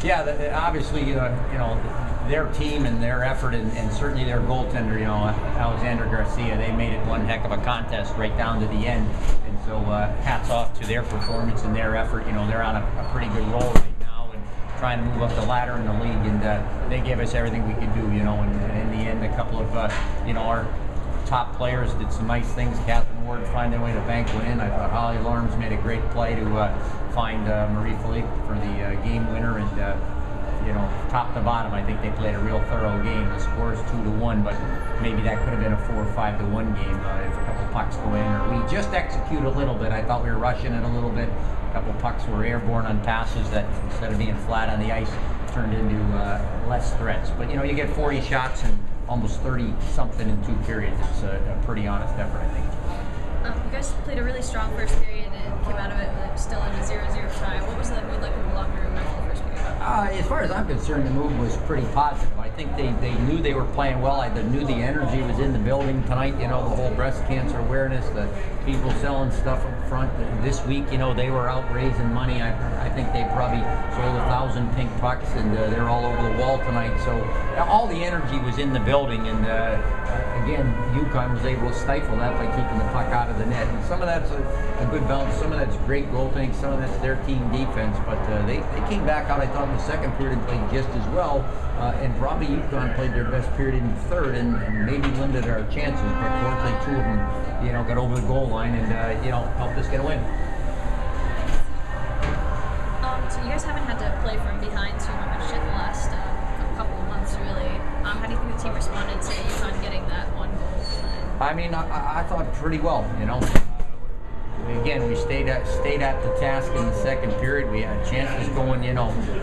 Yeah, obviously, their team and their effort, and certainly their goaltender, Alexander Garcia, they made it one heck of a contest right down to the end. And so hats off to their performance and their effort. They're on a pretty good roll right now and trying to move up the ladder in the league. And they gave us everything we could do, and in the end, a couple of, our top players did some nice things. Catherine Ward finding a way to bank one in. I thought Holly Lorms made a great play to find Marie Philippe for the game winner, and top to bottom, I think they played a real thorough game. The score is 2-1, but maybe that could have been a 4 or 5-1 game if a couple pucks go in, or we just execute a little bit. I thought we were rushing it a little bit. A couple pucks were airborne on passes that, instead of being flat on the ice, turned into less threats. But you get 40 shots and almost 30 something in 2 periods. It's a pretty honest effort, I think. You guys played a really strong first period and came out of it still in a 0-0 tie. What was that mood like in the locker room after the first period? As far as I'm concerned, the mood was pretty positive. I think they knew they were playing well. I knew the energy was in the building tonight. The whole breast cancer awareness, the people selling stuff up front. This week, they were out raising money. I think they probably sold 1,000 pink pucks, and they're all over the wall tonight. So all the energy was in the building, and again, UConn was able to stifle that by keeping the puck out of the net. And some of that's a good balance. Some of that's great goaltending. Some of that's their team defense. But they came back out, I thought, in the second period and played just as well. And probably UConn played their best period in the third, and maybe limited our chances. But fortunately, 2 of them, got over the goal line and helped us get a win. So you guys haven't had to play from behind too much in the last couple of months, really. How do you think the team responded to UConn getting that 1 goal? I mean, I thought pretty well. Again, we stayed at the task in the second period. We had chances going,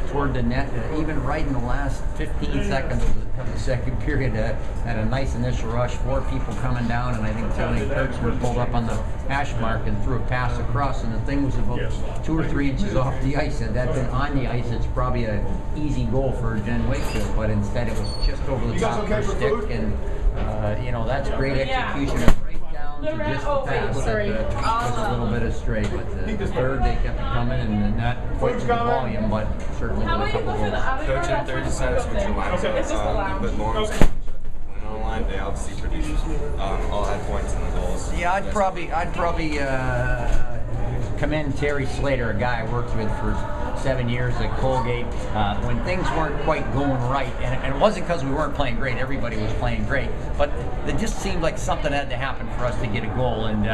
toward the net. Even right in the last 15 seconds of the second period, had a nice initial rush. 4 people coming down, and I think Tony Kurtzman pulled up on the hash mark and threw a pass across, and the thing was about 2 or 3 inches off the ice. Had that been on the ice, it's probably an easy goal for Jen Wakefield, but instead it was just over the top of her stick, and that's great execution. To just the pass that was a little bit astray, but the third they kept it coming, and not quite to the volume, but certainly with a couple goals. Coach, in third, decided to switch your lines up, but Lawrence on the line, they obviously produced all had points in the goals. Yeah, I'd probably commend Terry Slater, a guy I worked with for 7 years at Colgate. When things weren't quite going right, and it wasn't because we weren't playing great, everybody was playing great, but it just seemed like something had to happen for us to get a goal, and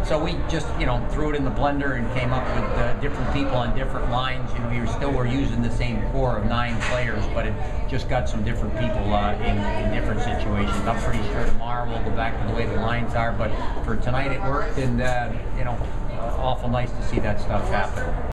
so we just threw it in the blender and came up with different people on different lines. We were using the same core of 9 players, but it just got some different people in different situations. I'm pretty sure tomorrow we'll go back to the way the lines are, but for tonight it worked, and awful nice to see that stuff happen.